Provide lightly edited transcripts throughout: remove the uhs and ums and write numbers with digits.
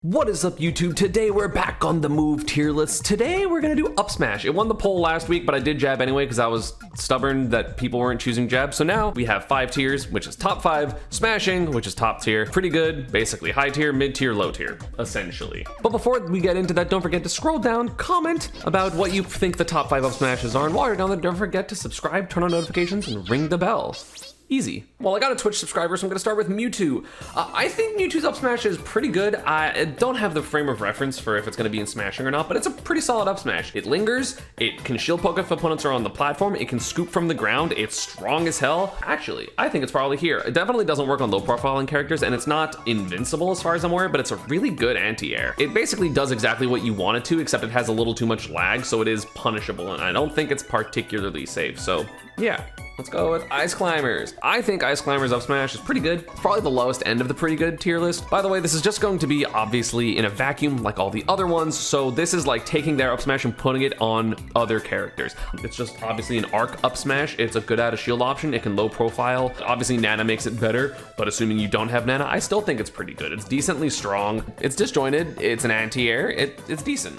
What is up, YouTube? Today we're back on the move tier list. Today we're gonna do up smash. It won the poll last week, but I did jab anyway because I was stubborn that people weren't choosing jab. So now we have 5 tiers, which is top 5, smashing, which is top tier, pretty good, basically high tier, mid tier, low tier, essentially. But before we get into that, don't forget to scroll down, comment about what you think the top 5 up smashes are, and while you're down there, don't forget to subscribe, turn on notifications, and ring the bell. Easy. Well, I got a Twitch subscriber, so I'm gonna start with Mewtwo. I think Mewtwo's up smash is pretty good. I don't have the frame of reference for if it's gonna be in smashing or not, but it's a pretty solid up smash. It lingers, it can shield poke if opponents are on the platform, it can scoop from the ground, it's strong as hell. Actually, I think it's probably here. It definitely doesn't work on low profiling characters, and it's not invincible as far as I'm aware, but it's a really good anti-air. It basically does exactly what you want it to, except it has a little too much lag, so it is punishable, and I don't think it's particularly safe, so yeah. Let's go with Ice Climbers. I think Ice Climbers up smash is pretty good. Probably the lowest end of the pretty good tier list. By the way, this is just going to be obviously in a vacuum like all the other ones. So this is like taking their up smash and putting it on other characters. It's just obviously an arc up smash. It's a good out of shield option. It can low profile. Obviously Nana makes it better, but assuming you don't have Nana, I still think it's pretty good. It's decently strong. It's disjointed. It's an anti-air. It's decent.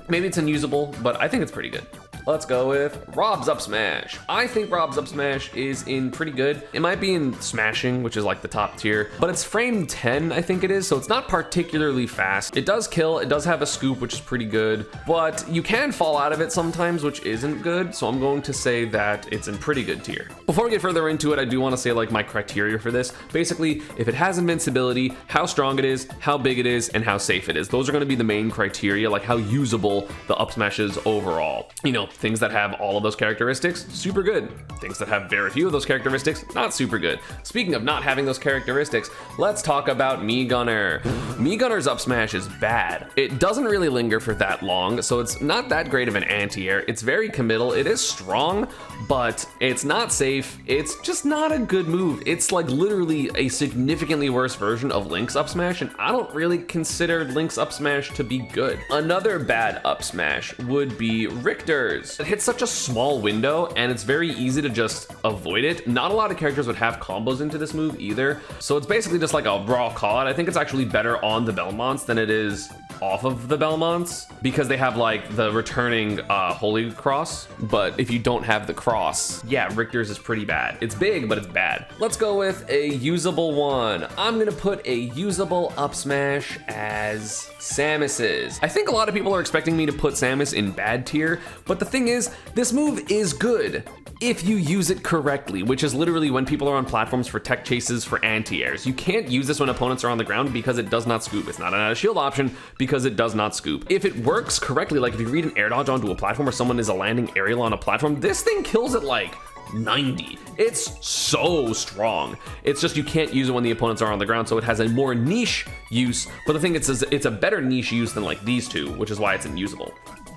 Maybe it's unusable, but I think it's pretty good. Let's go with R.O.B's up smash. I think R.O.B's up smash is in pretty good. It might be in smashing, which is like the top tier, but it's frame 10, I think it is, so it's not particularly fast. It does kill, it does have a scoop, which is pretty good, but you can fall out of it sometimes, which isn't good, so I'm going to say that it's in pretty good tier. Before we get further into it, I do want to say like my criteria for this. Basically, if it has invincibility, how strong it is, how big it is, and how safe it is. Those are going to be the main criteria, like how usable the up smash is overall. You know, things that have all of those characteristics, super good. Things that have very few of those characteristics, not super good. Speaking of not having those characteristics, let's talk about Mii Gunner. Mii Gunner's up smash is bad. It doesn't really linger for that long, so it's not that great of an anti-air. It's very committal, it is strong, but it's not safe. It's just not a good move. It's like literally a significantly worse version of Link's up smash, and I don't really consider Link's up smash to be good. Another bad up smash would be Richter's. It hits such a small window and it's very easy to just avoid it. Not a lot of characters would have combos into this move either. So it's basically just like a raw call out. I think it's actually better on the Belmonts than it is off of the Belmonts because they have like the returning Holy Cross. But if you don't have the cross, yeah, Richter's is pretty bad. It's big, but it's bad. Let's go with a usable one. I'm gonna put a usable up smash as Samus's. I think a lot of people are expecting me to put Samus in bad tier, but the thing is, this move is good if you use it correctly, which is literally when people are on platforms for tech chases for anti-airs. You can't use this when opponents are on the ground because it does not scoop. It's not an out of shield option because it does not scoop. If it works correctly, like if you read an air dodge onto a platform or someone is a landing aerial on a platform, this thing kills it like 90. It's so strong. It's just you can't use it when the opponents are on the ground, so it has a more niche use, but the thing is it's a better niche use than like these two, which is why it's unusable.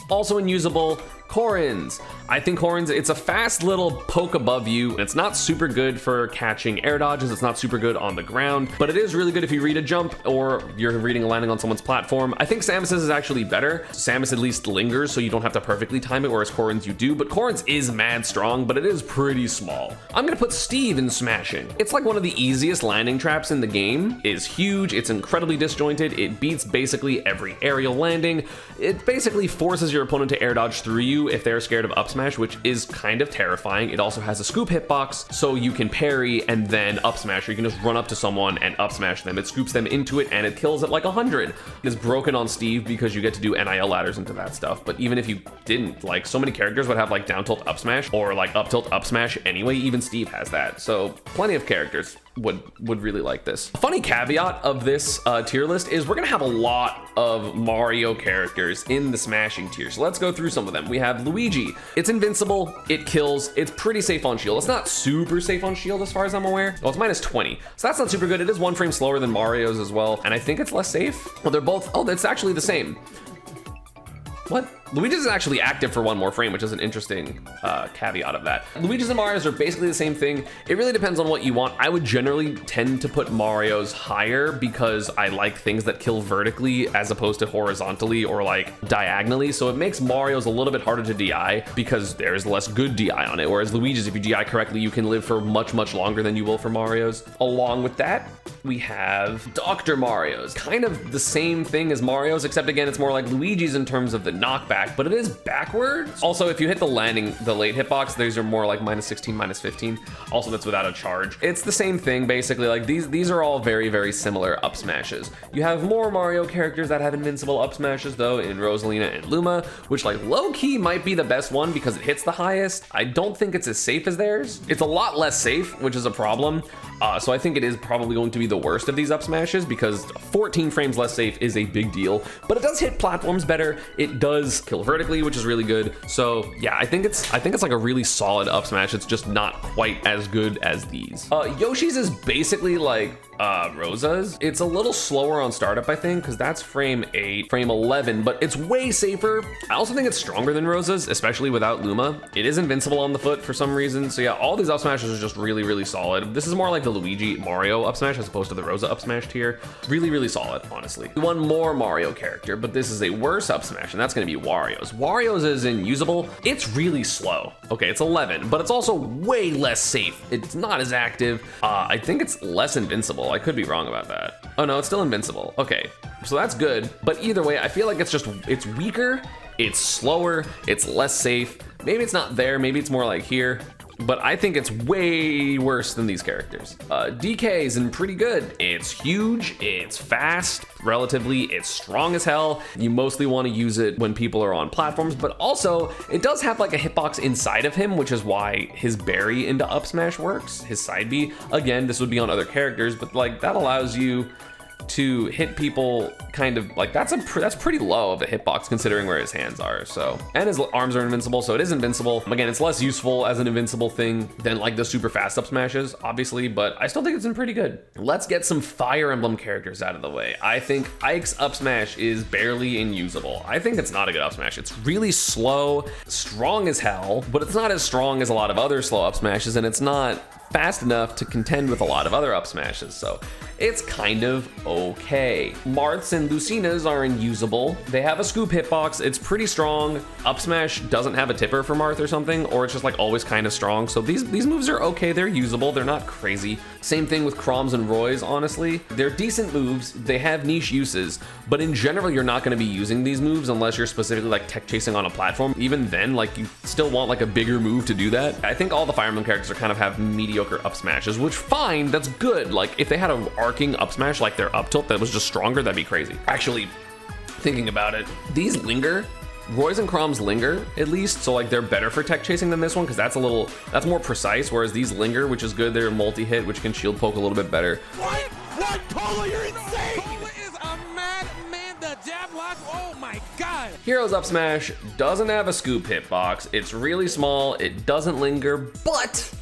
Also unusable, Corrin's. I think Corrin's, it's a fast little poke above you. It's not super good for catching air dodges. It's not super good on the ground, but it is really good if you read a jump or you're reading a landing on someone's platform. I think Samus's is actually better. Samus at least lingers, so you don't have to perfectly time it, whereas Corrin's you do, but Corrin's is mad strong, but it is pretty small. I'm gonna put Steve in smashing. It's like one of the easiest landing traps in the game. It is huge, it's incredibly disjointed, it beats basically every aerial landing. It basically forces your opponent to air dodge through you if they're scared of up smash, which is kind of terrifying. It also has a scoop hitbox, so you can parry and then up smash, or you can just run up to someone and up smash them. It scoops them into it and it kills at like 100. It's broken on Steve because you get to do NIL ladders into that stuff, but even if you didn't, like so many characters would have like down tilt up smash or like up tilt up smash anyway. Even Steve has that, so plenty of characters would really like this. A funny caveat of this tier list is we're gonna have a lot of Mario characters in the smashing tier, so let's go through some of them. We have Luigi. It's invincible, it kills, it's pretty safe on shield. It's not super safe on shield as far as I'm aware. Well, it's minus 20, so that's not super good. It is 1 frame slower than Mario's as well, and I think it's less safe. Well, they're both, oh, that's actually the same. What? Luigi's is actually active for one more frame, which is an interesting caveat of that. Luigi's and Mario's are basically the same thing. It really depends on what you want. I would generally tend to put Mario's higher because I like things that kill vertically as opposed to horizontally or like diagonally. So it makes Mario's a little bit harder to DI because there's less good DI on it. Whereas Luigi's, if you DI correctly, you can live for much, much longer than you will for Mario's. Along with that, we have Dr. Mario's. Kind of the same thing as Mario's, except again, it's more like Luigi's in terms of the knockback, but it is backwards. Also, if you hit the landing, the late hitbox, these are more like -16, -15. Also, that's without a charge. It's the same thing, basically. Like these are all very, very similar up smashes. You have more Mario characters that have invincible up smashes though in Rosalina and Luma, which like low-key might be the best one because it hits the highest. I don't think it's as safe as theirs. It's a lot less safe, which is a problem. So I think it is probably going to be the worst of these up smashes because 14 frames less safe is a big deal, but it does hit platforms better. It does kill vertically, which is really good. So yeah, I think it's like a really solid up smash. It's just not quite as good as these. Yoshi's is basically like Rosa's. It's a little slower on startup, I think, because that's frame 8, frame 11, but it's way safer. I also think it's stronger than Rosa's, especially without Luma. It is invincible on the foot for some reason. So yeah, all these up smashes are just really, really solid. This is more like the Luigi Mario up smash as opposed to the Rosa up smash tier. Really, really solid, honestly. One more Mario character, but this is a worse up smash, and that's gonna be Wario's. Wario's is unusable. It's really slow. Okay, it's 11, but it's also way less safe. It's not as active. I think it's less invincible. I could be wrong about that. Oh no, it's still invincible. Okay, so that's good. But either way, I feel like it's weaker, it's slower, it's less safe. Maybe it's not there, maybe it's more like here. But I think it's way worse than these characters. DK is pretty good. It's huge, it's fast, relatively, it's strong as hell. You mostly want to use it when people are on platforms, but also it does have like a hitbox inside of him, which is why his berry into up smash works, his side B. Again, this would be on other characters, but like that allows you to hit people kind of like that's pretty low of a hitbox considering where his hands are. So, and his arms are invincible, so it is invincible. Again, it's less useful as an invincible thing than like the super fast up smashes, obviously, but I still think it's in pretty good. Let's get some Fire Emblem characters out of the way. I think Ike's up smash is barely unusable. I think it's not a good up smash. It's really slow, strong as hell, but it's not as strong as a lot of other slow up smashes, and it's not fast enough to contend with a lot of other up smashes, so it's kind of okay. Marth's and Lucina's are unusable. They have a scoop hitbox, it's pretty strong. Up smash doesn't have a tipper for Marth or something, or it's just like always kind of strong. So these moves are okay, they're usable, they're not crazy. Same thing with Chroms and Roys, honestly. They're decent moves, they have niche uses, but in general, you're not gonna be using these moves unless you're specifically like tech chasing on a platform. Even then, like you still want like a bigger move to do that. I think all the Fire Emblem characters are kind of have mediocre up smashes, which fine, that's good. Like if they had an arcing up smash like their up tilt that was just stronger, that'd be crazy. Actually, thinking about it, these linger. Roy's and Chroms linger, at least, so like they're better for tech chasing than this one because that's more precise, whereas these linger, which is good. They're multi-hit, which can shield poke a little bit better. What, Polo, you're insane! Polo is a madman, the jab lock, oh my god! Hero's up smash doesn't have a scoop hitbox. It's really small, it doesn't linger, but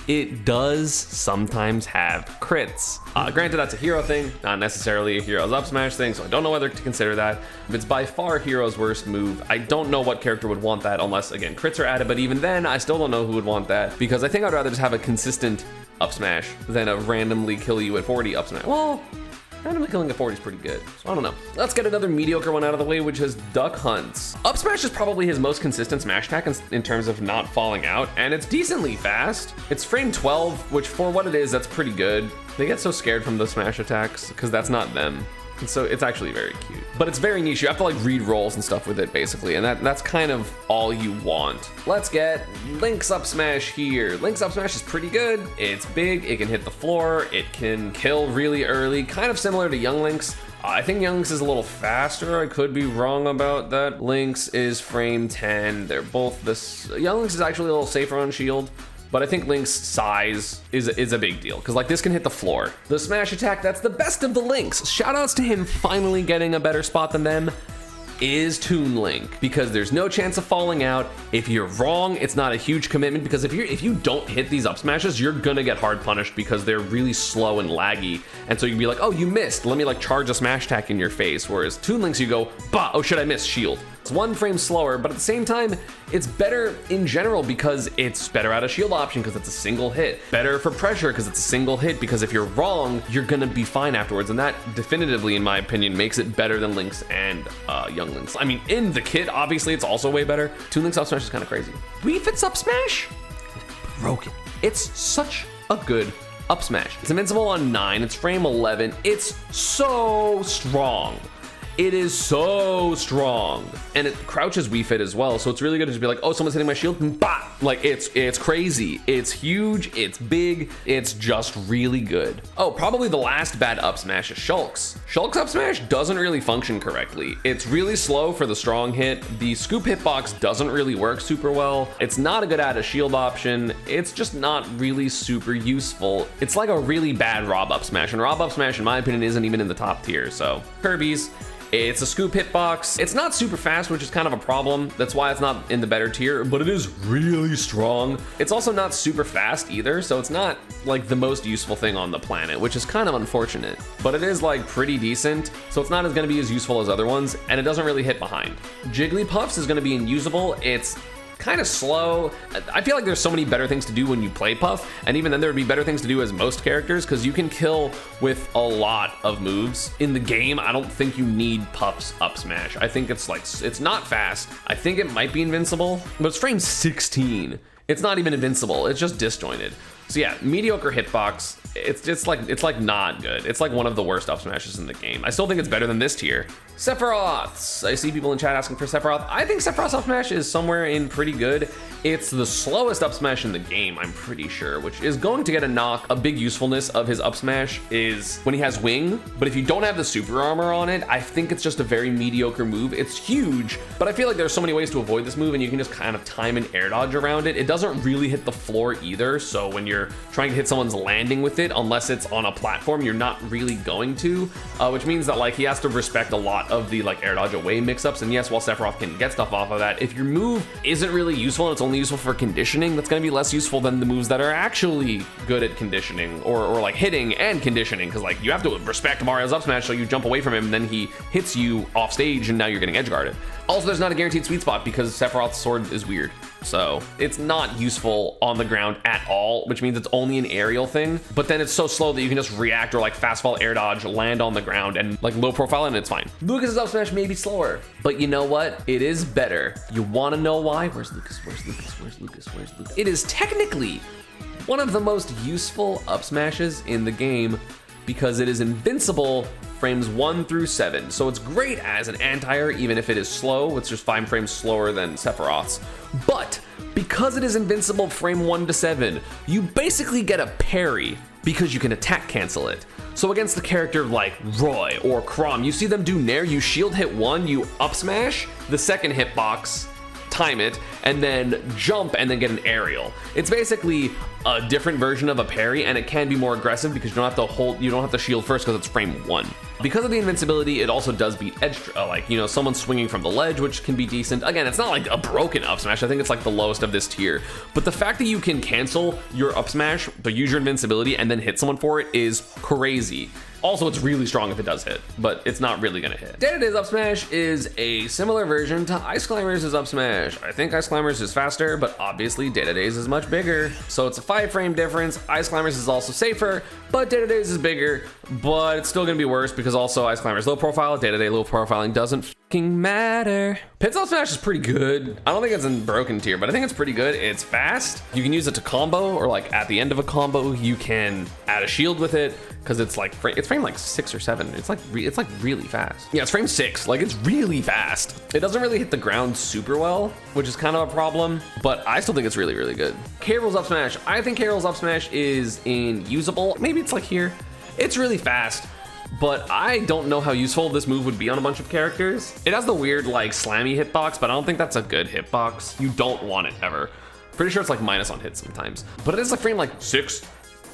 it does sometimes have crits. Granted, that's a hero thing, not necessarily a hero's up smash thing, so I don't know whether to consider that. It's by far hero's worst move. I don't know what character would want that unless, again, crits are added, but even then, I still don't know who would want that because I think I'd rather just have a consistent up smash than a randomly kill you at 40 up smash. Well, randomly killing at 40 is pretty good, so I don't know. Let's get another mediocre one out of the way, which is Duck Hunts. Up smash is probably his most consistent smash attack in terms of not falling out, and it's decently fast. It's frame 12, which for what it is, that's pretty good. They get so scared from the smash attacks because that's not them. And so it's actually very cute, but it's very niche. You have to like read rolls and stuff with it basically, and that's kind of all you want. Let's get Link's up smash here. Link's up smash is pretty good. It's big, it can hit the floor, it can kill really early, kind of similar to Young Link's. I think Young Link's is a little faster. I could be wrong about that. Link's is frame 10. They're both this. Young Link's is actually a little safer on shield, but I think Link's size is a big deal because like this can hit the floor. The smash attack, that's the best of the Links. Shoutouts to him finally getting a better spot than them is Toon Link because there's no chance of falling out. If you're wrong, it's not a huge commitment because if you don't hit these up smashes, you're gonna get hard punished because they're really slow and laggy. And so you'd be like, oh, you missed. Let me like charge a smash attack in your face. Whereas Toon Links, you go, bah, oh shit, I missed, shield. It's 1 frame slower, but at the same time, it's better in general because it's better at a shield option because it's a single hit. Better for pressure because it's a single hit, because if you're wrong, you're gonna be fine afterwards. And that definitively, in my opinion, makes it better than Link's and Young Link's. I mean, in the kit, obviously, it's also way better. Toon Link's up smash is kind of crazy. Wii Fit's up smash? Broken. It's such a good up smash. It's invincible on 9, it's frame 11. It's so strong. It is so strong, and it crouches Wii Fit as well, so it's really good to just be like, oh, someone's hitting my shield, and bah! Like, it's crazy, it's huge, it's big, it's just really good. Oh, probably the last bad up smash is Shulk's. Shulk's up smash doesn't really function correctly. It's really slow for the strong hit. The scoop hitbox doesn't really work super well. It's not a good add a shield option. It's just not really super useful. It's like a really bad R.O.B up smash, and R.O.B up smash, in my opinion, isn't even in the top tier. So Kirby's. It's a scoop hitbox. It's not super fast, which is kind of a problem. That's why it's not in the better tier, but it is really strong. It's also not super fast either, so it's not like the most useful thing on the planet, which is kind of unfortunate. But it is like pretty decent, so it's not gonna be as useful as other ones, and it doesn't really hit behind. Jigglypuff's is gonna be unusable. It's kind of slow. I feel like there's so many better things to do when you play Puff, and even then there would be better things to do as most characters, because you can kill with a lot of moves. In the game, I don't think you need Puff's up smash. I think it's like, it's not fast. I think it might be invincible, but it's frame 16. It's not even invincible, it's just disjointed. So yeah, mediocre hitbox. It's like not good. It's like one of the worst up smashes in the game. I still think it's better than this tier. Sephiroth's. I see people in chat asking for Sephiroth. I think Sephiroth's up smash is somewhere in pretty good. It's the slowest up smash in the game, I'm pretty sure, which is going to get a knock. A big usefulness of his up smash is when he has wing, but if you don't have the super armor on it, I think it's just a very mediocre move. It's huge, but I feel like there's so many ways to avoid this move, and you can just kind of time an air dodge around it. It doesn't really hit the floor either, so when you're trying to hit someone's landing with it, unless it's on a platform, you're not really going to, which means that like he has to respect a lot of the like air dodge away mix-ups. And yes, while Sephiroth can get stuff off of that, if your move isn't really useful and it's only useful for conditioning, that's going to be less useful than the moves that are actually good at conditioning or like hitting and conditioning, because like you have to respect Mario's up smash, so you jump away from him and then he hits you off stage and now you're getting edge guarded. Also, there's not a guaranteed sweet spot because Sephiroth's sword is weird. So it's not useful on the ground at all, which means it's only an aerial thing, but then it's so slow that you can just react or like fast fall air dodge, land on the ground and like low profile, and it's fine. Lucas's up smash may be slower, but you know what? It is better. You wanna know why? Where's Lucas? Where's Lucas? Where's Lucas? Where's Lucas? It is technically one of the most useful up smashes in the game because it is invincible frames 1 through 7. So it's great as an anti-air, even if it is slow. It's just 5 frames slower than Sephiroth's. But because it is invincible frame 1 to 7, you basically get a parry because you can attack cancel it. So against the character like Roy or Chrom, you see them do Nair, you shield hit 1, you up smash, the second hitbox, time it, and then jump and then get an aerial. It's basically a different version of a parry, and it can be more aggressive because you don't have to shield first because it's frame 1. Because of the invincibility, it also does beat edge, like, you know, someone swinging from the ledge, which can be decent. Again, it's not like a broken up smash. I think it's like the lowest of this tier. But the fact that you can cancel your up smash, but use your invincibility and then hit someone for it is crazy. Also, it's really strong if it does hit, but it's not really gonna hit. Dedede's up smash is a similar version to Ice Climber's up smash. I think Ice Climber's is faster, but obviously Dedede's is much bigger. So it's a 5 frame difference. Ice Climber's is also safer, but Dedede's is bigger, but it's still gonna be worse because also Ice Climber's low profile, Dedede low profiling doesn't fucking matter. Pit's up smash is pretty good. I don't think it's in broken tier, but I think it's pretty good. It's fast. You can use it to combo, or like at the end of a combo, you can add a shield with it, because it's like it's frame like 6 or 7. It's like really fast. Yeah, it's frame 6. Like, it's really fast. It doesn't really hit the ground super well, which is kind of a problem, but I still think it's really, really good. Carol's up smash. I think Carol's up smash is unusable. Maybe it's like here. It's really fast, but I don't know how useful this move would be on a bunch of characters. It has the weird like slammy hitbox, but I don't think that's a good hitbox. You don't want it ever. Pretty sure it's like minus on hits sometimes, but it is like frame like 6.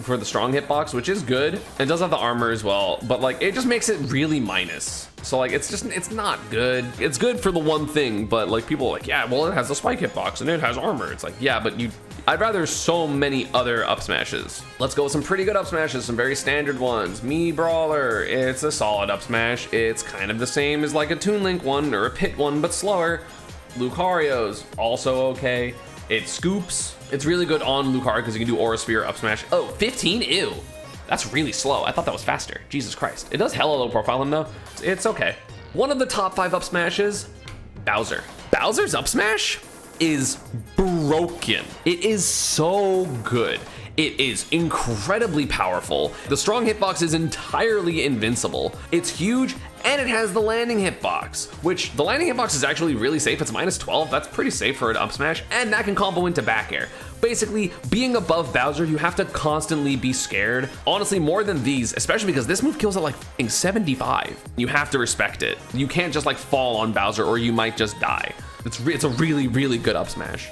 for the strong hitbox, which is good. It does have the armor as well, but like it just makes it really minus. So like it's not good. It's good for the one thing, but like people are like, yeah, well it has the spike hitbox and it has armor. It's like, yeah, but I'd rather so many other up smashes. Let's go with some pretty good up smashes, some very standard ones. Mii Brawler, it's a solid up smash. It's kind of the same as like a Toon Link one or a Pit one, but slower. Lucario's also okay. It scoops. It's really good on Lucario because you can do Aura Sphere up smash. Oh, 15, ew. That's really slow. I thought that was faster. Jesus Christ. It does hella low profile him though. It's okay. One of the top 5 up smashes, Bowser. Bowser's up smash is broken. It is so good. It is incredibly powerful. The strong hitbox is entirely invincible. It's huge and it has the landing hitbox, which the landing hitbox is actually really safe. It's -12. That's pretty safe for an up smash, and that can combo into back air. Basically, being above Bowser, you have to constantly be scared. Honestly, more than these, especially because this move kills at like 75. You have to respect it. You can't just like fall on Bowser or you might just die. It's a really, really good up smash.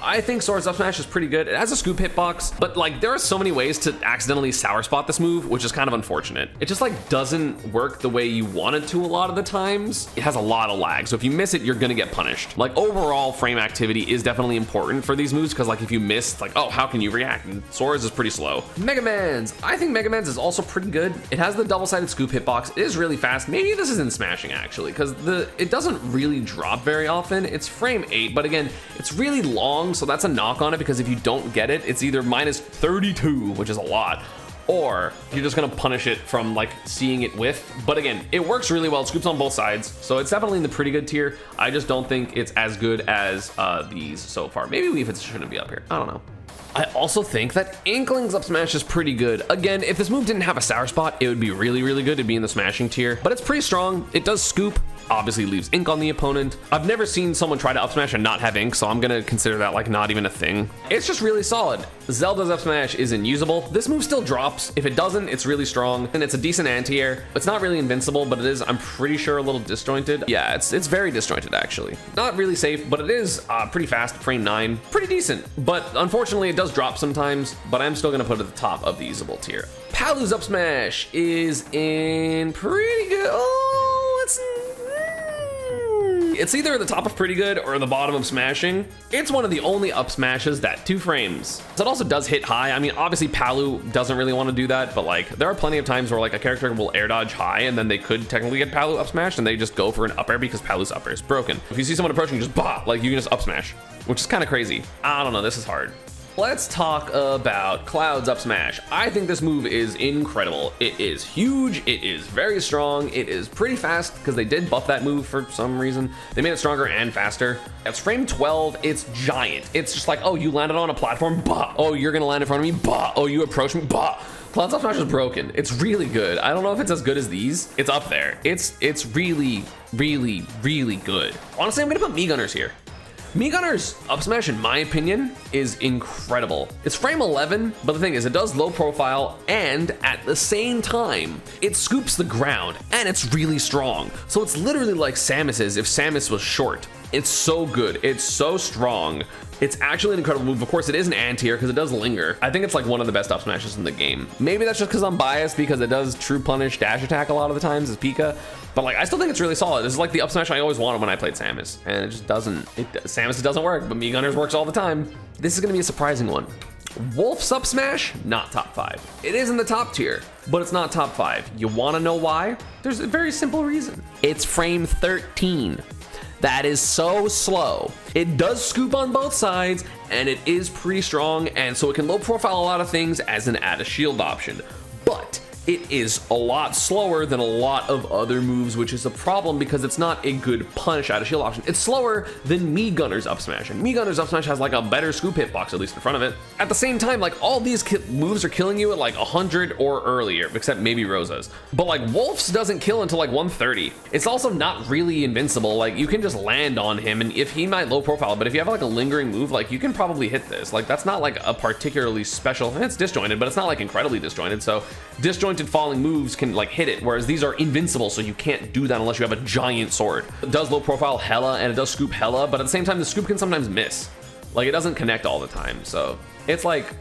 I think Sora's up smash is pretty good. It has a scoop hitbox, but like there are so many ways to accidentally sour spot this move, which is kind of unfortunate. It just like doesn't work the way you want it to a lot of the times. It has a lot of lag, so if you miss it, you're gonna get punished. Like overall frame activity is definitely important for these moves because like if you miss, it's like, oh, how can you react? And Sora's is pretty slow. Mega Man's, I think Mega Man's is also pretty good. It has the double-sided scoop hitbox. It is really fast. Maybe this is in smashing actually, because it doesn't really drop very often. It's frame 8, but again, it's really long. So that's a knock on it because if you don't get it, it's either -32, which is a lot, or you're just gonna punish it from like seeing it with. But again, it works really well. It scoops on both sides, so it's definitely in the pretty good tier. I just don't think it's as good as these so far. Maybe it shouldn't be up here. I don't know. I also think that Inkling's up smash is pretty good. Again, if this move didn't have a sour spot, it would be really, really good to be in the smashing tier, but it's pretty strong. It does scoop, obviously leaves ink on the opponent. I've never seen someone try to up smash and not have ink, so I'm gonna consider that like not even a thing. It's just really solid. Zelda's up smash is unusable. This move still drops. If it doesn't, it's really strong, and it's a decent anti-air. It's not really invincible, but it is, I'm pretty sure, a little disjointed. Yeah, it's very disjointed actually. Not really safe, but it is pretty fast, frame 9. Pretty decent, but unfortunately it does drop sometimes, but I'm still gonna put it at the top of the usable tier. Palu's up smash is in pretty good. Oh, it's either at the top of pretty good or the bottom of smashing. It's one of the only up smashes that 2 frames. So it also does hit high. I mean, obviously Palu doesn't really want to do that, but like there are plenty of times where like a character will air dodge high and then they could technically get Palu up smashed and they just go for an up air because Palu's up air is broken. If you see someone approaching, just bah, like you can just up smash, which is kind of crazy. I don't know, this is hard. Let's talk about Cloud's up smash. I think this move is incredible. It is huge, it is very strong, it is pretty fast because they did buff that move for some reason. They made it stronger and faster. It's frame 12, it's giant. It's just like, oh, you landed on a platform, bah. Oh, you're gonna land in front of me, bah. Oh, you approach me, bah. Cloud's up smash is broken. It's really good. I don't know if it's as good as these. It's up there. It's really, really, really good. Honestly, I'm gonna put Mii Gunners here. Mii Gunner's up smash, in my opinion, is incredible. It's frame 11, but the thing is, it does low profile, and at the same time, it scoops the ground, and it's really strong. So it's literally like Samus's if Samus was short. It's so good. It's so strong. It's actually an incredible move. Of course, it is an anti-air because it does linger. I think it's like one of the best up smashes in the game. Maybe that's just because I'm biased because it does true punish dash attack a lot of the times as Pika. But like, I still think it's really solid. This is like the up smash I always wanted when I played Samus. And it just doesn't, Samus doesn't work, but Mii Gunner's works all the time. This is gonna be a surprising one. Wolf's up smash, not top 5. It is in the top tier, but it's not top 5. You wanna know why? There's a very simple reason. It's frame 13. That is so slow. It does scoop on both sides, and it is pretty strong, and so it can low profile a lot of things as an add a shield option. But it is a lot slower than a lot of other moves, which is a problem because it's not a good punish out of shield option. It's slower than Mii Gunner's up smash, and Mii Gunner's up smash has like a better scoop hitbox, at least in front of it. At the same time, like all these moves are killing you at like 100 or earlier, except maybe Rosa's. But like Wolf's doesn't kill until like 130. It's also not really invincible. Like you can just land on him, and if he might low profile, but if you have like a lingering move, like you can probably hit this. Like that's not like a particularly special, it's disjointed, but it's not like incredibly disjointed. So disjointed falling moves can like hit it, whereas these are invincible, so you can't do that unless you have a giant sword. It does low profile hella, and it does scoop hella, but at the same time, the scoop can sometimes miss. Like it doesn't connect all the time, so it's like,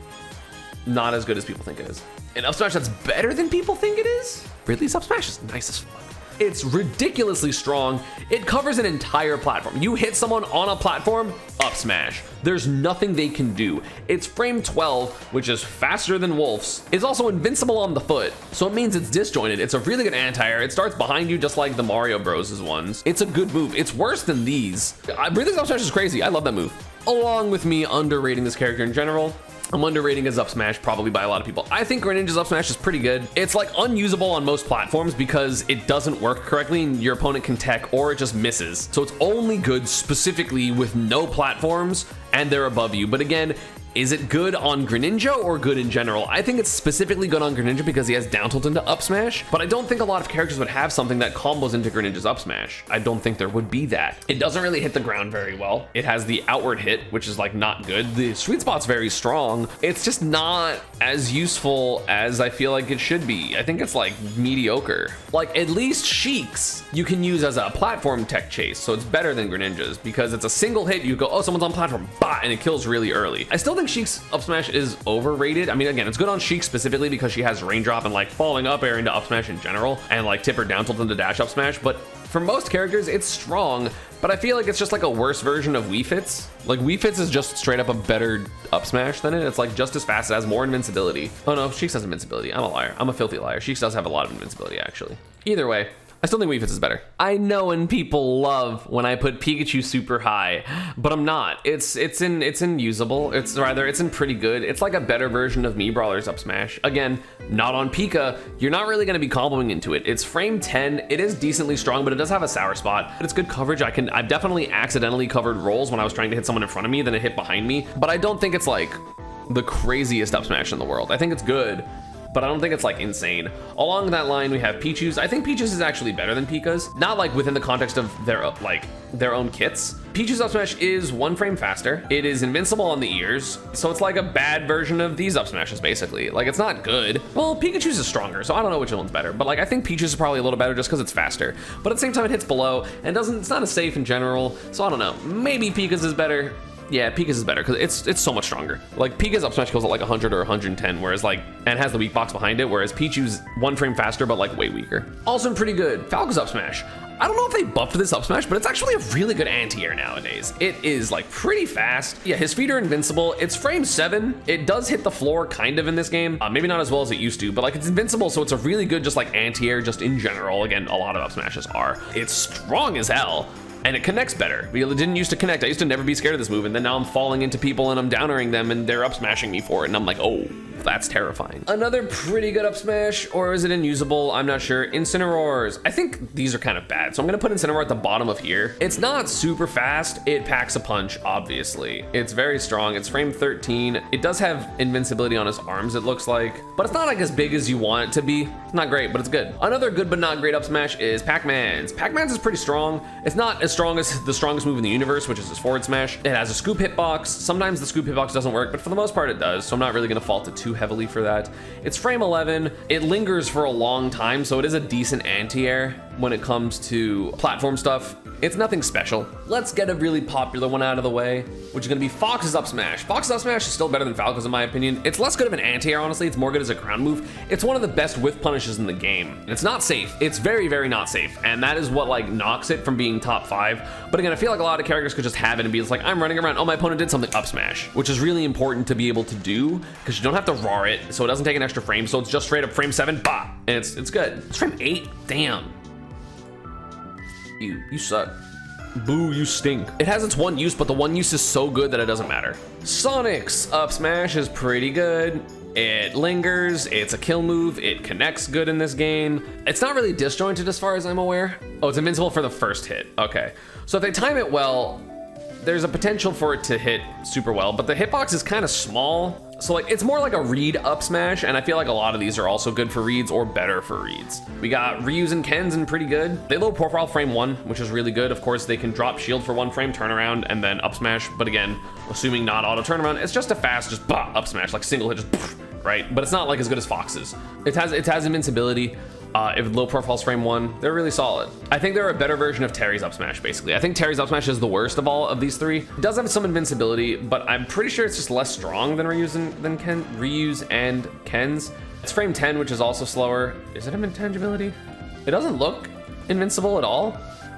not as good as people think it is. An up smash that's better than people think it is? Ridley's up smash is nice as fuck. It's ridiculously strong. It covers an entire platform. You hit someone on a platform, up smash. There's nothing they can do. It's frame 12, which is faster than Wolf's. It's also invincible on the foot, so it means it's disjointed. It's a really good anti-air. It starts behind you just like the Mario Bros. Ones. It's a good move. It's worse than these. Ridley's up smash is crazy. I love that move. Along with me underrating this character in general, I'm underrating his up smash probably by a lot of people. I think Greninja's up smash is pretty good. It's like unusable on most platforms because it doesn't work correctly and your opponent can tech or it just misses. So it's only good specifically with no platforms and they're above you. But again, is it good on Greninja or good in general? I think it's specifically good on Greninja because he has down tilt into up smash, but I don't think a lot of characters would have something that combos into Greninja's up smash. I don't think there would be that. It doesn't really hit the ground very well. It has the outward hit, which is like not good. The sweet spot's very strong. It's just not as useful as I feel like it should be. I think it's like mediocre. Like at least Sheik's you can use as a platform tech chase, so it's better than Greninja's because it's a single hit. You go, oh, someone's on platform, bah, and it kills really early. I still think Sheik's up smash is overrated. I mean, again, it's good on Sheik specifically because she has raindrop and like falling up air into up smash in general and like tip or down tilt into dash up smash. But for most characters, it's strong, but I feel like it's just like a worse version of Wii Fit's. Like Wii Fit's is just straight up a better up smash than it. It's like just as fast, it has more invincibility. Oh no, Sheik's has invincibility. I'm a liar. I'm a filthy liar. Sheik's does have a lot of invincibility actually. Either way, I still think Wii Fit's is better. I know and people love when I put Pikachu super high, but I'm not. It's in usable. It's in pretty good. It's like a better version of Mii Brawler's up smash. Again, not on Pika. You're not really gonna be comboing into it. It's frame 10. It is decently strong, but it does have a sour spot. But it's good coverage. I've definitely accidentally covered rolls when I was trying to hit someone in front of me, then it hit behind me. But I don't think it's like the craziest up smash in the world. I think it's good, but I don't think it's like insane. Along that line, we have Pichu's. I think Pichu's is actually better than Pika's. Not like within the context of their own kits. Pichu's up smash is 1 frame faster. It is invincible on the ears. So it's like a bad version of these up smashes basically. Like it's not good. Well, Pikachu's is stronger, so I don't know which one's better, but like I think Pichu's is probably a little better just because it's faster. But at the same time, it hits below and it's not as safe in general. So I don't know, maybe Pika's is better. Yeah, Pika's is better because it's so much stronger. Like Pika's up smash goes at like 100 or 110, whereas like, and has the weak box behind it, whereas Pichu's 1 frame faster, but like way weaker. Also pretty good, Falcon's up smash. I don't know if they buffed this up smash, but it's actually a really good anti-air nowadays. It is like pretty fast. Yeah, his feet are invincible. It's frame 7. It does hit the floor kind of in this game. Maybe not as well as it used to, but like it's invincible, so it's a really good just like anti-air just in general. Again, a lot of up smashes are. It's strong as hell. And it connects better. It didn't used to connect. I used to never be scared of this move, and then now I'm falling into people and I'm downering them and they're up smashing me for it, and I'm like, oh, that's terrifying. Another pretty good up smash, or is it unusable? I'm not sure. Incineroars. I think these are kind of bad, so I'm gonna put Incineroar at the bottom of here. It's not super fast. It packs a punch, obviously. It's very strong. It's frame 13. It does have invincibility on his arms, it looks like, but it's not like as big as you want it to be. It's not great, but it's good. Another good but not great up smash is Pac-Man's. Pac-Man's is pretty strong. It's not as strong as the strongest move in the universe, which is his forward smash. It has a scoop hitbox. Sometimes the scoop hitbox doesn't work, but for the most part it does, so I'm not really gonna fault it too heavily for that. It's frame 11. It lingers for a long time, so it is a decent anti-air when it comes to platform stuff. It's nothing special. Let's get a really popular one out of the way, which is gonna be Fox's up smash. Fox's up smash is still better than Falcon's in my opinion. It's less good of an anti-air, honestly. It's more good as a ground move. It's one of the best whiff punishes in the game. And it's not safe. It's very, very not safe. And that is what like knocks it from being top 5. But again, I feel like a lot of characters could just have it and be just like, I'm running around, oh, my opponent did something, up smash, which is really important to be able to do because you don't have to roar it, so it doesn't take an extra frame. So it's just straight up frame 7, bah, and it's good. It's frame 8, damn. You suck. Boo, you stink. It has its one use, but the one use is so good that it doesn't matter. Sonic's up smash is pretty good. It lingers, it's a kill move, it connects good in this game. It's not really disjointed as far as I'm aware. Oh, it's invincible for the first hit, okay. So if they time it well, there's a potential for it to hit super well, but the hitbox is kind of small. So like, it's more like a read up smash, and I feel like a lot of these are also good for reads or better for reads. We got Ryu's and Ken's and pretty good. They low profile frame 1, which is really good. Of course, they can drop shield for 1 frame, turn around, and then up smash. But again, assuming not auto turnaround, it's just a fast, just bah, up smash, like single hit, just right? But it's not like as good as Fox's. It has invincibility. If low profile's frame 1, they're really solid. I think they're a better version of Terry's up smash, basically. I think Terry's up smash is the worst of all of these three. It does have some invincibility, but I'm pretty sure it's just less strong than Ryu's and Ken's. It's frame 10, which is also slower. Is it an intangibility? It doesn't look invincible at all,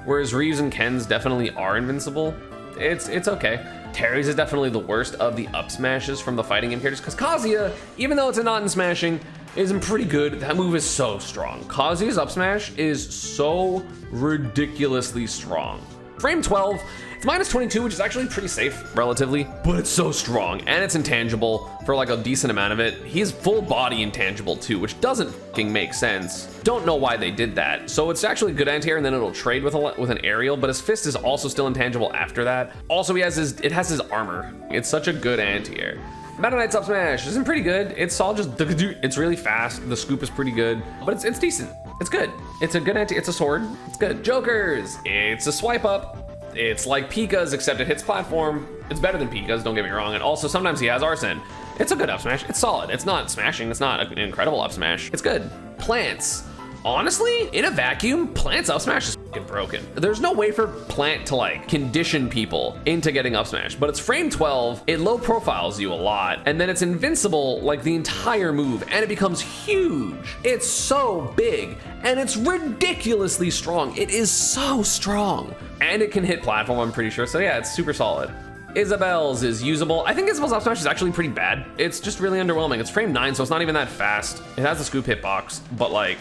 whereas Ryu's and Ken's definitely are invincible. It's okay. Terry's is definitely the worst of the up smashes from the fighting game characters, because Kazuya, even though it's a not in smashing, isn't pretty good. That move is so strong. Kazuya's up smash is so ridiculously strong. Frame 12, it's minus 22, which is actually pretty safe, relatively, but it's so strong, and it's intangible for like a decent amount of it. He's full body intangible too, which doesn't fucking make sense. Don't know why they did that. So it's actually good anti-air, and then it'll trade with an aerial, but his fist is also still intangible after that. Also, it has his armor. It's such a good anti-air. Meta Knight's up smash isn't pretty good. It's all just, it's really fast. The scoop is pretty good, but it's decent. It's good. It's a good it's a sword. It's good. Jokers, it's a swipe up. It's like Pika's, except it hits platform. It's better than Pika's, don't get me wrong. And also sometimes he has Arsene. It's a good up smash. It's solid. It's not smashing. It's not an incredible up smash. It's good. Plants. Honestly, in a vacuum, Plant's up smash is fucking broken. There's no way for Plant to like condition people into getting up smash, but it's frame 12, it low profiles you a lot, and then it's invincible like the entire move, and it becomes huge. It's so big, and it's ridiculously strong. It is so strong. And it can hit platform, I'm pretty sure, so yeah, it's super solid. Isabel's is usable. I think Isabel's up smash is actually pretty bad. It's just really underwhelming. It's frame 9, so it's not even that fast. It has a scoop hitbox, but like,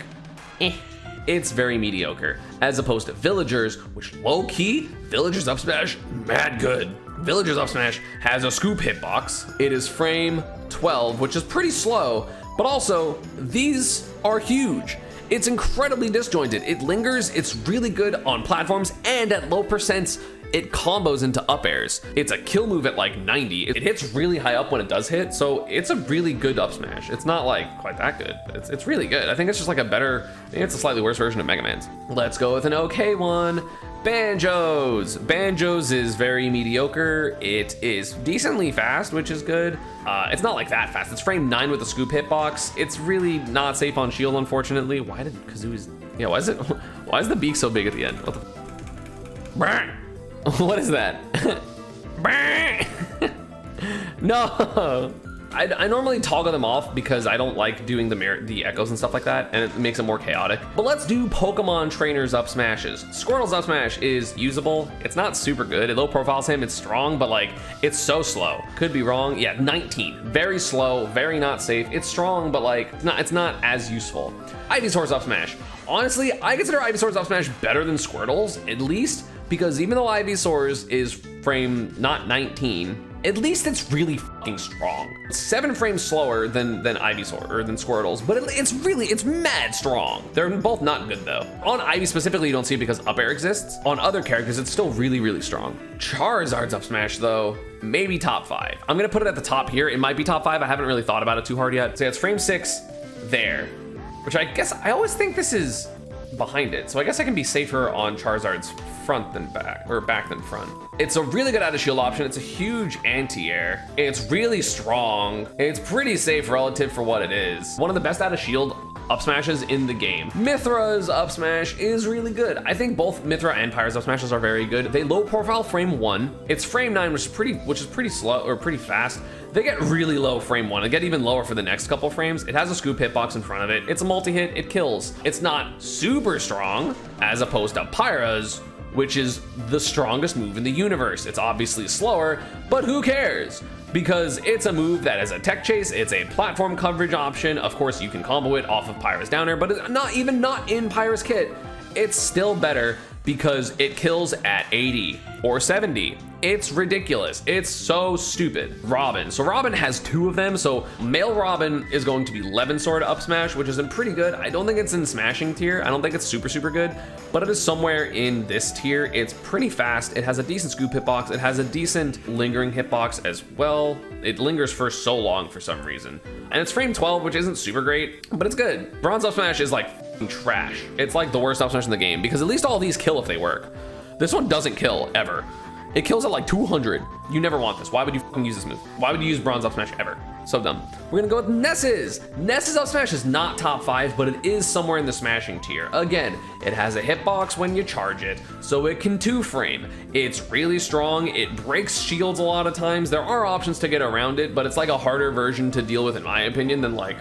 it's very mediocre, as opposed to Villagers, which low-key, Villagers up smash, mad good. Villagers up smash has a scoop hitbox. It is frame 12, which is pretty slow, but also, these are huge. It's incredibly disjointed. It lingers, it's really good on platforms, and at low percents, it combos into up airs. It's a kill move at like 90. It hits really high up when it does hit, so it's a really good up smash. It's not like quite that good, but it's really good. I think it's just like it's a slightly worse version of Mega Man's. Let's go with an okay one. Banjos. Banjos is very mediocre. It is decently fast, which is good. It's not like that fast. It's frame 9 with the scoop hitbox. It's really not safe on shield, unfortunately. Why did Kazuya's, why is the beak so big at the end? What the? What is that? No. I normally toggle them off because I don't like doing the echoes and stuff like that, and it makes it more chaotic. But let's do Pokemon trainers up smashes. Squirtle's up smash is usable. It's not super good. It low profiles him. It's strong, but like it's so slow. Could be wrong. Yeah, 19. Very slow. Very not safe. It's strong, but like it's not as useful. Ivysaur's up smash. Honestly, I consider Ivysaur's up smash better than Squirtle's, at least because even though Ivysaur's is frame not 19. At least it's really fucking strong. It's 7 frames slower than Ivysaur or than Squirtle's, but it's mad strong. They're both not good though. On Ivy specifically, you don't see it because up air exists. On other characters, it's still really, really strong. Charizard's up smash though, maybe top 5. I'm gonna put it at the top here. It might be top 5. I haven't really thought about it too hard yet. So yeah, it's frame 6 there, which I guess I always think this is behind it. So I guess I can be safer on Charizard's front than back, or back than front. It's a really good out of shield option. It's a huge anti-air. It's really strong. It's pretty safe relative for what it is. One of the best out of shield up smashes in the game. Mythra's up smash is really good. I think both Mythra and Pyra's up smashes are very good. They low profile frame 1. It's frame 9, which is pretty slow or pretty fast. They get really low frame 1. They get even lower for the next couple frames. It has a scoop hitbox in front of it. It's a multi-hit, it kills. It's not super strong as opposed to Pyra's, which is the strongest move in the universe. It's obviously slower, but who cares? Because it's a move that is a tech chase, it's a platform coverage option. Of course, you can combo it off of Pyra's downer, but it's not in Pyra's kit. It's still better because it kills at 80 or 70. It's ridiculous. It's so stupid. Robin. So Robin has 2 of them. So male Robin is going to be Levin Sword up smash, which isn't pretty good. I don't think it's in smashing tier. I don't think it's super, super good, but it is somewhere in this tier. It's pretty fast. It has a decent scoop hitbox. It has a decent lingering hitbox as well. It lingers for so long for some reason. And it's frame 12, which isn't super great, but it's good. Bronze up smash is like trash. It's like the worst up smash in the game because at least all these kill if they work. This one doesn't kill ever. It kills at like 200. You never want this. Why would you fucking use this move? Why would you use bronze up smash ever? So dumb. We're gonna go with Ness's. Ness's up smash is not top 5, but it is somewhere in the smashing tier. Again, it has a hitbox when you charge it, so it can 2-frame. It's really strong, it breaks shields a lot of times. There are options to get around it, but it's like a harder version to deal with in my opinion than like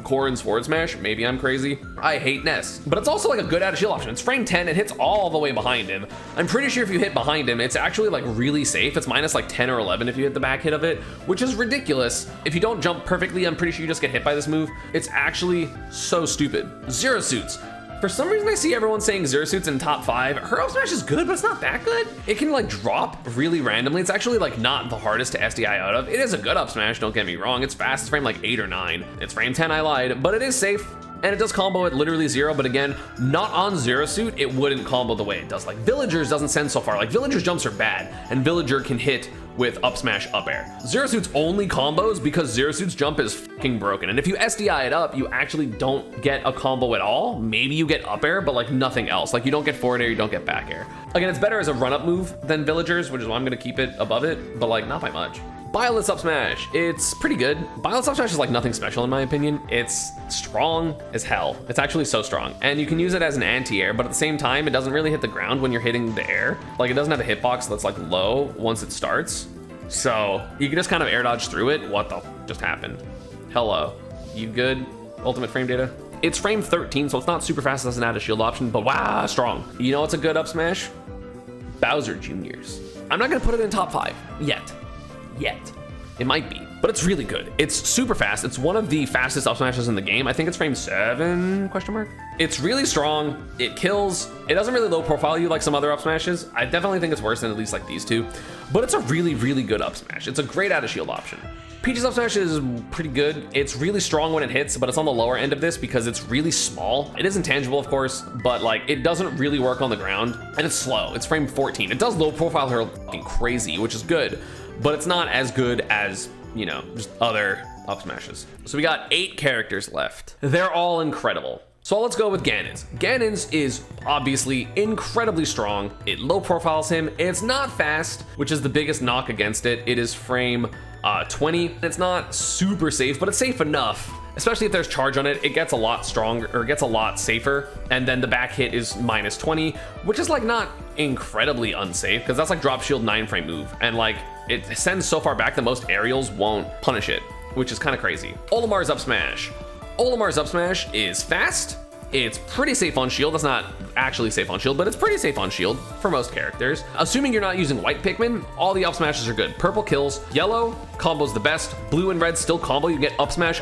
Corrin's forward smash. Maybe I'm crazy. I hate Ness, but it's also like a good out of shield option. It's frame 10, it hits all the way behind him. I'm pretty sure if you hit behind him, it's actually like really safe. It's minus like 10 or 11 if you hit the back hit of it, which is ridiculous. If you don't jump perfectly, I'm pretty sure you just get hit by this move. It's actually so stupid. Zero Suits. For some reason, I see everyone saying Zero Suits in top 5. Her up smash is good, but it's not that good. It can like drop really randomly. It's actually like not the hardest to SDI out of. It is a good up smash, don't get me wrong. It's fast, it's frame like 8 or 9. It's frame 10, I lied, but it is safe. And it does combo at literally 0, but again, not on Zero Suit, it wouldn't combo the way it does. Like Villagers doesn't send so far. Like Villagers jumps are bad, and Villager can hit with up smash up air. Zero Suit's only combos because Zero Suit's jump is fucking broken. And if you SDI it up, you actually don't get a combo at all. Maybe you get up air, but like nothing else. Like you don't get forward air, you don't get back air. Again, it's better as a run up move than Villagers, which is why I'm gonna keep it above it, but like not by much. Byleth's up smash, it's pretty good. Byleth's up smash is like nothing special in my opinion. It's strong as hell. It's actually so strong. And you can use it as an anti-air, but at the same time, it doesn't really hit the ground when you're hitting the air. Like it doesn't have a hitbox that's like low once it starts. So you can just kind of air dodge through it. What the just happened? Hello, you good? Ultimate frame data? It's frame 13, so it's not super fast, it doesn't add a shield option, but wow, strong. You know what's a good up smash? Bowser Jr.'s. I'm not gonna put it in top 5 yet. It might be, but it's really good. It's super fast. It's one of the fastest up smashes in the game. I think it's frame 7, question mark. It's really strong. It kills. It doesn't really low profile you like some other up smashes. I definitely think it's worse than at least like these two, but it's a really, really good up smash. It's a great out of shield option. Peach's up smash is pretty good. It's really strong when it hits, but it's on the lower end of this because it's really small. It is intangible, of course, but like it doesn't really work on the ground, and it's slow. It's frame 14. It does low profile her fucking crazy, which is good, but it's not as good as, you know, just other up smashes. So we got 8 characters left. They're all incredible. So let's go with Ganon's. Ganon's is obviously incredibly strong. It low profiles him. It's not fast, which is the biggest knock against it. It is frame 20. It's not super safe, but it's safe enough. Especially if there's charge on it, it gets a lot stronger, or it gets a lot safer. And then the back hit is minus 20, which is like not incredibly unsafe, because that's like drop shield 9-frame move. And like it sends so far back that most aerials won't punish it, which is kind of crazy. Olimar's up smash. Olimar's up smash is fast. It's pretty safe on shield. That's not actually safe on shield, but it's pretty safe on shield for most characters. Assuming you're not using white Pikmin, all the up smashes are good. Purple kills, yellow combos the best, blue and red still combo. You get up smash,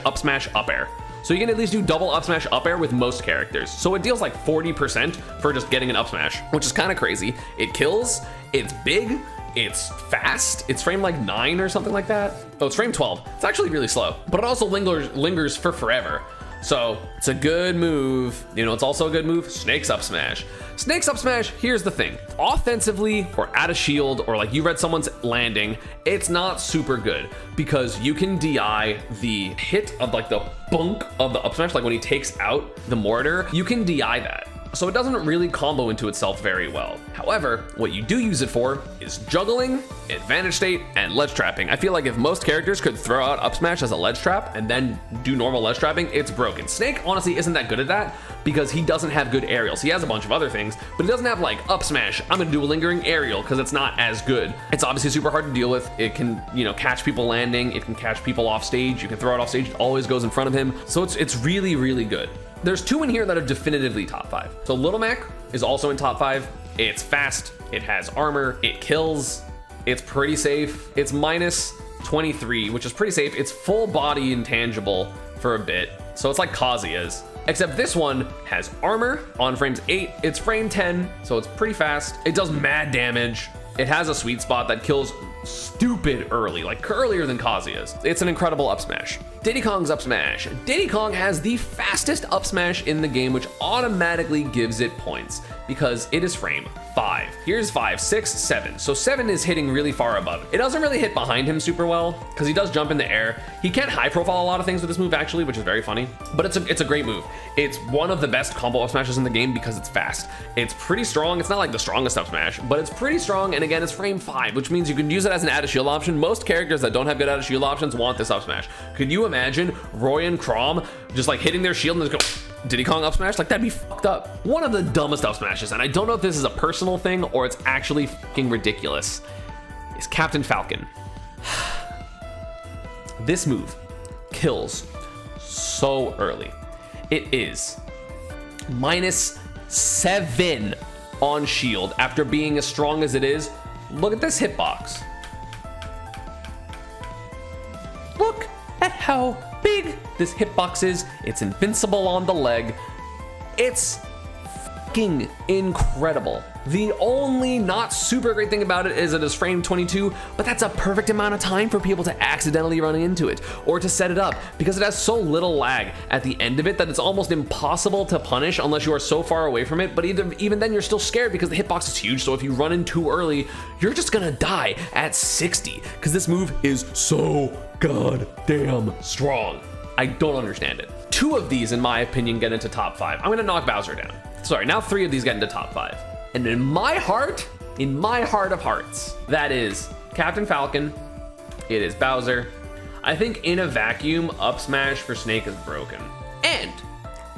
up air. So you can at least do double up smash up air with most characters. So it deals like 40% for just getting an up smash, which is kind of crazy. It kills, it's big, it's fast. It's frame like 9 or something like that. Oh, it's frame 12. It's actually really slow, but it also lingers for forever. So it's a good move. You know, it's also a good move. Snake's up smash. Snake's up smash, here's the thing. Offensively or at a shield or like you read someone's landing, it's not super good because you can DI the hit of like the bunk of the up smash. Like when he takes out the mortar, you can DI that. So it doesn't really combo into itself very well. However, what you do use it for is juggling, advantage state, and ledge trapping. I feel like if most characters could throw out up smash as a ledge trap and then do normal ledge trapping, it's broken. Snake honestly isn't that good at that because he doesn't have good aerials. He has a bunch of other things, but he doesn't have like up smash. I'm gonna do a lingering aerial because it's not as good. It's obviously super hard to deal with. It can, you know, catch people landing. It can catch people off stage. You can throw it off stage. It always goes in front of him. So it's really, really good. There's 2 in here that are definitively top 5. So Little Mac is also in top 5. It's fast, it has armor, it kills, it's pretty safe. It's minus 23, which is pretty safe. It's full body intangible for a bit. So it's like Kazuya's, except this one has armor on frames 8. It's frame 10, so it's pretty fast. It does mad damage. It has a sweet spot that kills stupid early, like earlier than Kazuya's. It's an incredible up smash. Diddy Kong's up smash. Diddy Kong has the fastest up smash in the game, which automatically gives it points. because it is frame 5. Here's 5, 6, 7. So 7 is hitting really far above. It doesn't really hit behind him super well because he does jump in the air. He can't high profile a lot of things with this move actually, which is very funny, but it's a great move. It's one of the best combo up smashes in the game because it's fast. It's pretty strong. It's not like the strongest up smash, but it's pretty strong. And again, it's frame 5, which means you can use it as an add a shield option. Most characters that don't have good add a shield options want this up smash. Could you imagine Roy and Chrom just like hitting their shield and just go Diddy Kong up smash? Like, that'd be fucked up. One of the dumbest up smashes, and I don't know if this is a personal thing or it's actually fucking ridiculous, is Captain Falcon. This move kills so early. It is -7 on shield after being as strong as it is. Look at this hitbox. Look at how big this hitbox is. It's invincible on the leg. It's fucking incredible. The only not super great thing about it is it is frame 22, but that's a perfect amount of time for people to accidentally run into it or to set it up because it has so little lag at the end of it that it's almost impossible to punish unless you are so far away from it. But even then you're still scared because the hitbox is huge. So if you run in too early, you're just gonna die at 60 because this move is so goddamn strong. I don't understand it. 2 of these, in my opinion, get into top 5. I'm gonna knock Bowser down. Sorry, now 3 of these get into top 5. And in my heart of hearts, that is Captain Falcon, it is Bowser. I think in a vacuum, up smash for Snake is broken. And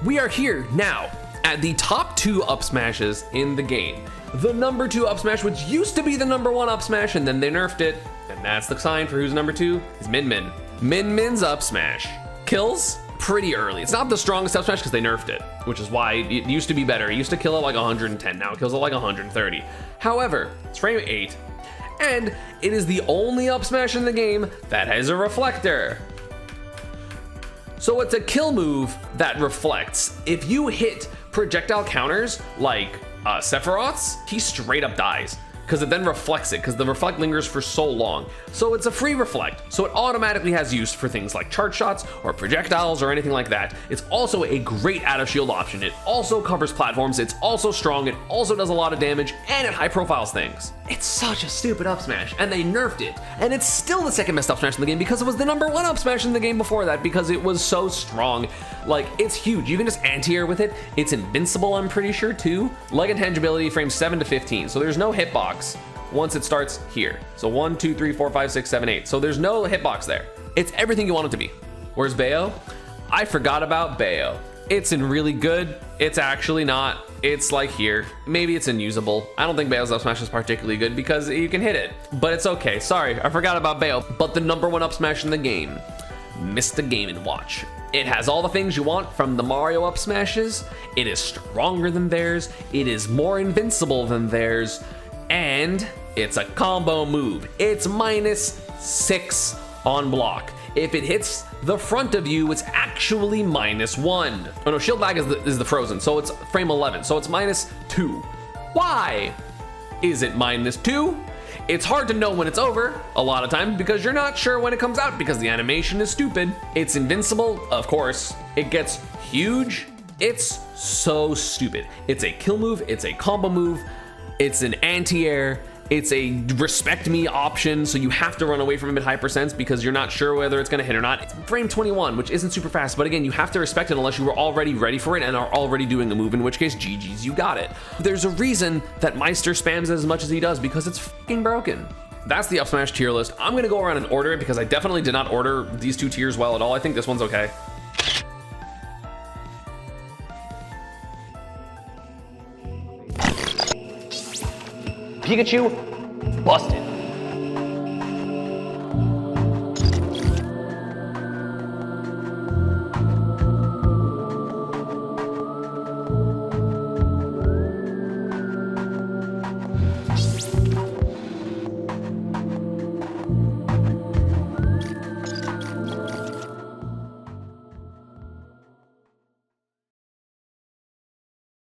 we are here now at the top 2 up smashes in the game. The number 2 up smash, which used to be the number 1 up smash, and then they nerfed it. And that's the sign for who's number 2 is Min Min. Min Min's up smash kills pretty early. It's not the strongest up smash because they nerfed it, which is why it used to be better. It used to kill at like 110, now it kills at like 130. However, it's frame 8, and it is the only up smash in the game that has a reflector. So it's a kill move that reflects. If you hit projectile counters like Sephiroth's, he straight up dies because it then reflects it because the reflect lingers for so long. So it's a free reflect, so it automatically has use for things like charge shots or projectiles or anything like that. It's also a great out of shield option. It also covers platforms, it's also strong, it also does a lot of damage, and it high profiles things. It's such a stupid up smash, and they nerfed it, and it's still the second best up smash in the game because it was the number 1 up smash in the game before that because it was so strong. Like, it's huge. You can just anti-air with it. It's invincible, I'm pretty sure, too. Leg and tangibility frames 7 to 15, so there's no hitbox once it starts here. So 1, 2, 3, 4, 5, 6, 7, 8. So there's no hitbox there. It's everything you want it to be. Where's Bayo? I forgot about Bayo. It's in really good. It's actually not. It's like here. Maybe it's unusable. I don't think Bayo's up smash is particularly good because you can hit it, but it's okay. Sorry, I forgot about Bayo. But the number 1 up smash in the game, missed the Game & Watch. It has all the things you want from the Mario up smashes. It is stronger than theirs. It is more invincible than theirs. And it's a combo move. It's -6 on block. If it hits the front of you, it's actually -1. Oh no, shield lag is the frozen, so it's frame 11, so it's -2. Why is it -2? It's hard to know when it's over a lot of times because you're not sure when it comes out because the animation is stupid. It's invincible, of course. It gets huge. It's so stupid. It's a kill move, it's a combo move, it's an anti-air, it's a respect me option, so you have to run away from him at high percents because you're not sure whether it's gonna hit or not. It's frame 21, which isn't super fast, but again, you have to respect it unless you were already ready for it and are already doing a move, in which case, GG's, you got it. There's a reason that Meister spams as much as he does because it's fucking broken. That's the up smash tier list. I'm gonna go around and order it because I definitely did not order these 2 tiers well at all. I think this one's okay. Pikachu, busted.